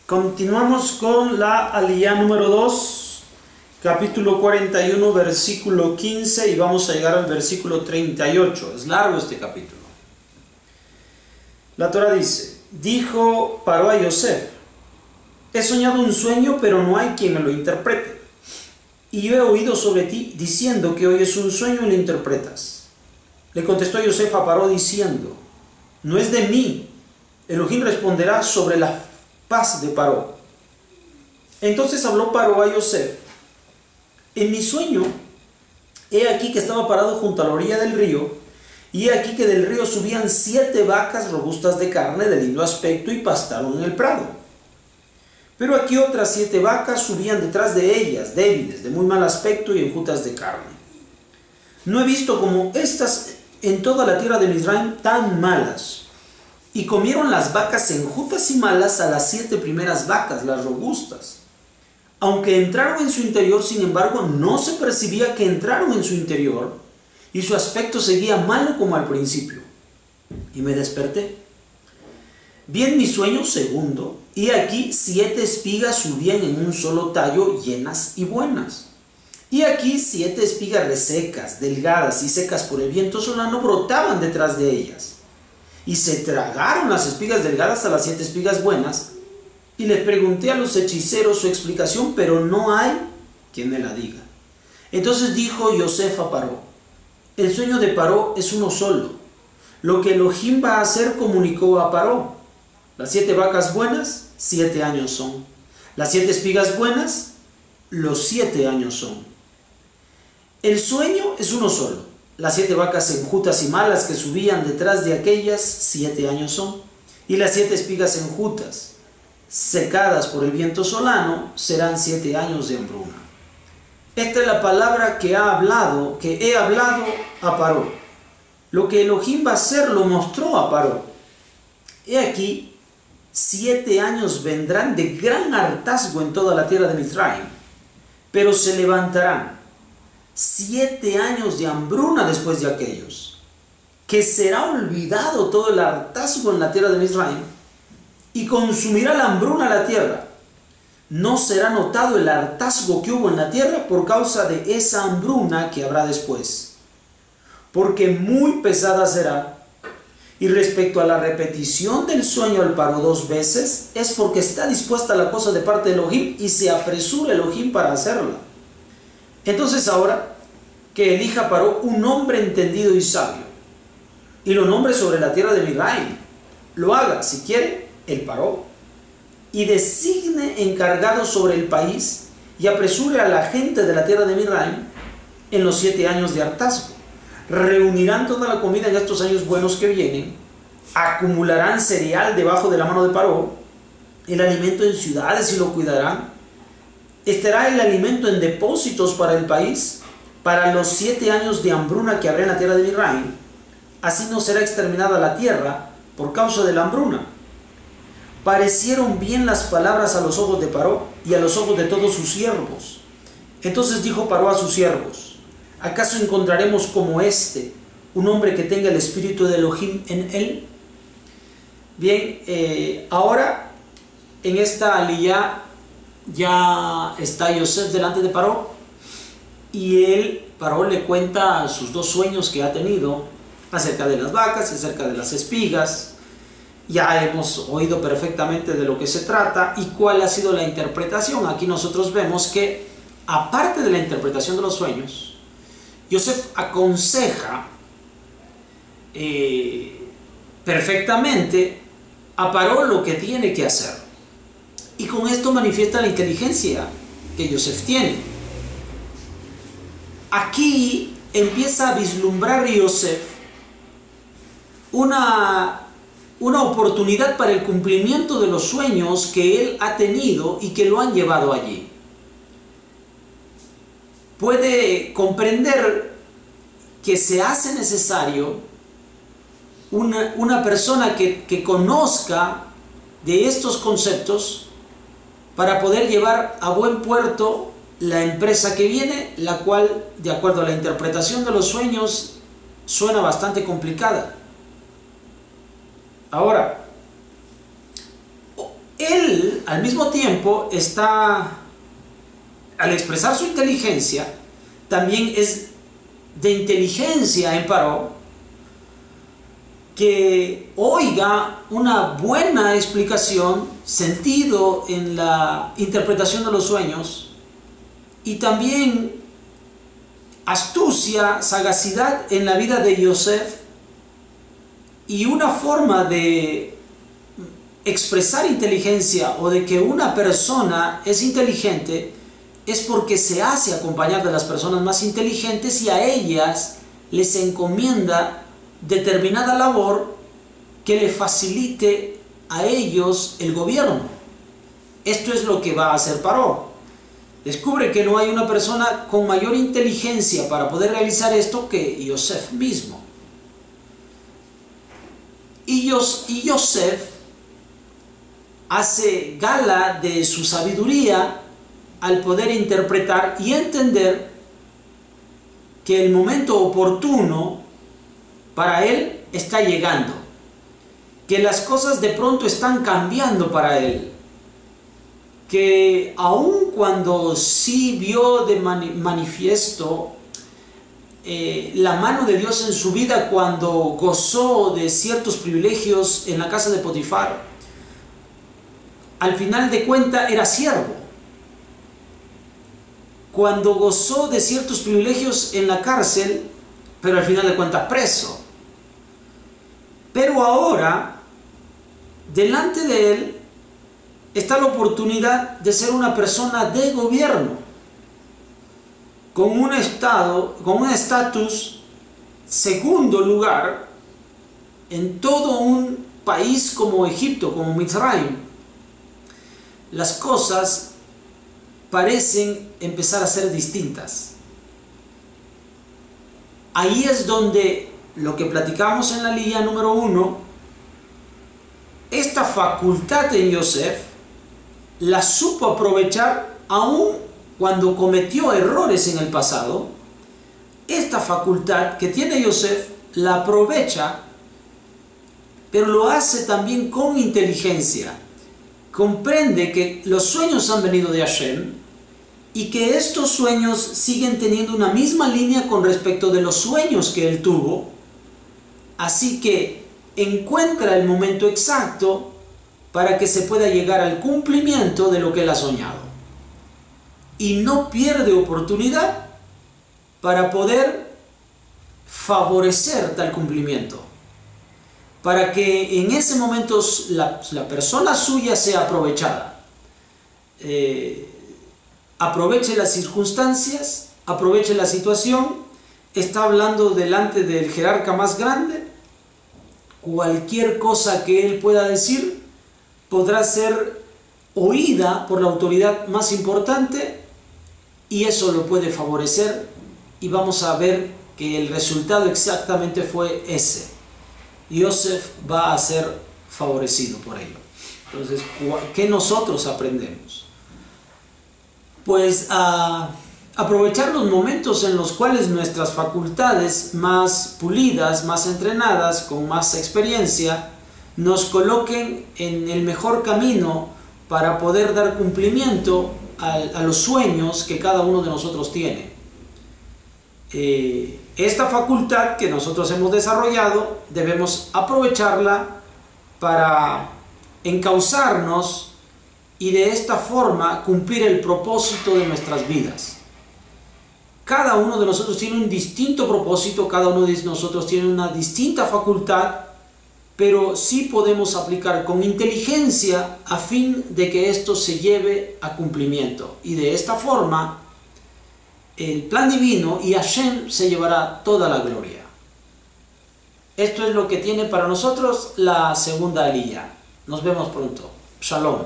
Continuamos con la aliyá número 2, capítulo 41, versículo 15, y vamos a llegar al versículo 38. Es largo este capítulo. La Torah dice: dijo Paró a Yosef: he soñado un sueño, pero no hay quien me lo interprete. Y yo he oído sobre ti diciendo que oyes un sueño y lo interpretas. Le contestó Yosef a Paró diciendo: no es de mí. Elohim responderá sobre la paz de Paró. Entonces habló Paró a Yosef: en mi sueño, he aquí que estaba parado junto a la orilla del río, y he aquí que del río subían 7 vacas robustas de carne, de lindo aspecto, y pastaron en el prado. Pero aquí otras 7 vacas subían detrás de ellas, débiles, de muy mal aspecto y enjutas de carne. No he visto como estas en toda la tierra de Misraim tan malas. Y comieron las vacas enjutas y malas a las 7 primeras vacas, las robustas. Aunque entraron en su interior, sin embargo, no se percibía que entraron en su interior, y su aspecto seguía malo como al principio. Y me desperté. Vi en mi sueño segundo, y aquí 7 espigas subían en un solo tallo, llenas y buenas. Y aquí 7 espigas resecas, delgadas y secas por el viento solano, brotaban detrás de ellas. Y se tragaron las espigas delgadas a las 7 espigas buenas. Y le pregunté a los hechiceros su explicación, pero no hay quien me la diga. Entonces dijo Yosef a Paró: el sueño de Paró es uno solo. Lo que Elohim va a hacer comunicó a Paró. Las 7 vacas buenas, 7 años son. Las 7 espigas buenas, los 7 años son. El sueño es uno solo. Las 7 vacas enjutas y malas que subían detrás de aquellas, 7 años son. Y las 7 espigas enjutas, secadas por el viento solano, serán 7 años de hambruna. Esta es la palabra que he hablado a Paró. Lo que Elohim va a hacer lo mostró a Paró. He aquí, 7 años vendrán de gran hartazgo en toda la tierra de Misraim, pero se levantarán 7 años de hambruna después de aquellos, que será olvidado todo el hartazgo en la tierra de Misraim, y consumirá la hambruna la tierra. No será notado el hartazgo que hubo en la tierra por causa de esa hambruna que habrá después, porque muy pesada será. Y respecto a la repetición del sueño al Paró 2 veces, es porque está dispuesta la cosa de parte de Elohim y se apresura Elohim para hacerla. Entonces ahora, que elija Paró un hombre entendido y sabio, y lo nombre sobre la tierra de Misraim, lo haga, si quiere, el Paró, y designe encargado sobre el país, y apresure a la gente de la tierra de Misraim en los 7 años de hartazgo. Reunirán toda la comida en estos años buenos que vienen, acumularán cereal debajo de la mano de Paró, el alimento en ciudades y lo cuidarán. Estará el alimento en depósitos para el país, para los 7 años de hambruna que habrá en la tierra de Misraim. Así no será exterminada la tierra por causa de la hambruna. Parecieron bien las palabras a los ojos de Paró y a los ojos de todos sus siervos. Entonces dijo Paró a sus siervos: ¿acaso encontraremos como este un hombre que tenga el espíritu de Elohim en él? Bien, ahora en esta aliyá ya está Yosef delante de Paró, y Paró le cuenta sus 2 sueños que ha tenido acerca de las vacas y acerca de las espigas. Ya hemos oído perfectamente de lo que se trata y cuál ha sido la interpretación. Aquí nosotros vemos que, aparte de la interpretación de los sueños, Yosef aconseja perfectamente a Paró lo que tiene que hacer. Y con esto manifiesta la inteligencia que Yosef tiene. Aquí empieza a vislumbrar Yosef una oportunidad para el cumplimiento de los sueños que él ha tenido y que lo han llevado allí. Puede comprender que se hace necesario una persona que conozca de estos conceptos para poder llevar a buen puerto la empresa que viene, la cual, de acuerdo a la interpretación de los sueños, suena bastante complicada. Ahora, él al mismo tiempo está, al expresar su inteligencia, también es de inteligencia en Paró que oiga una buena explicación, sentido en la interpretación de los sueños, y también astucia, sagacidad en la vida de Yosef, y una forma de expresar inteligencia o de que una persona es inteligente es porque se hace acompañar de las personas más inteligentes y a ellas les encomienda determinada labor que le facilite a ellos el gobierno. Esto es lo que va a hacer Paró. Descubre que no hay una persona con mayor inteligencia para poder realizar esto que Yosef mismo. Y Yosef hace gala de su sabiduría al poder interpretar y entender que el momento oportuno para él está llegando, que las cosas de pronto están cambiando para él, que aun cuando sí vio de manifiesto la mano de Dios en su vida cuando gozó de ciertos privilegios en la casa de Potifar, al final de cuentas era siervo. Cuando gozó de ciertos privilegios en la cárcel, pero al final de cuentas preso. Pero ahora, delante de él, está la oportunidad de ser una persona de gobierno, con un estatus segundo lugar en todo un país como Egipto, como Mitzrayim. Las cosas parecen empezar a ser distintas. Ahí es donde lo que platicamos en la liga número 1, esta facultad en Yosef la supo aprovechar aún cuando cometió errores en el pasado. Esta facultad que tiene Yosef la aprovecha, pero lo hace también con inteligencia. Comprende que los sueños han venido de Hashem y que estos sueños siguen teniendo una misma línea con respecto de los sueños que él tuvo. Así que encuentra el momento exacto para que se pueda llegar al cumplimiento de lo que él ha soñado. Y no pierde oportunidad para poder favorecer tal cumplimiento, para que en ese momento la persona suya sea aprovechada. Aproveche las circunstancias, aproveche la situación. Está hablando delante del jerarca más grande. Cualquier cosa que él pueda decir podrá ser oída por la autoridad más importante y eso lo puede favorecer, y vamos a ver que el resultado exactamente fue ese. Yosef va a ser favorecido por ello. Entonces, ¿qué nosotros aprendemos? Pues a aprovechar los momentos en los cuales nuestras facultades más pulidas, más entrenadas, con más experiencia, nos coloquen en el mejor camino para poder dar cumplimiento a los sueños que cada uno de nosotros tiene. Esta facultad que nosotros hemos desarrollado debemos aprovecharla para encauzarnos y de esta forma cumplir el propósito de nuestras vidas. Cada uno de nosotros tiene un distinto propósito, cada uno de nosotros tiene una distinta facultad, pero sí podemos aplicar con inteligencia a fin de que esto se lleve a cumplimiento. Y de esta forma, el plan divino y Hashem se llevará toda la gloria. Esto es lo que tiene para nosotros la segunda aliyá. Nos vemos pronto. Shalom.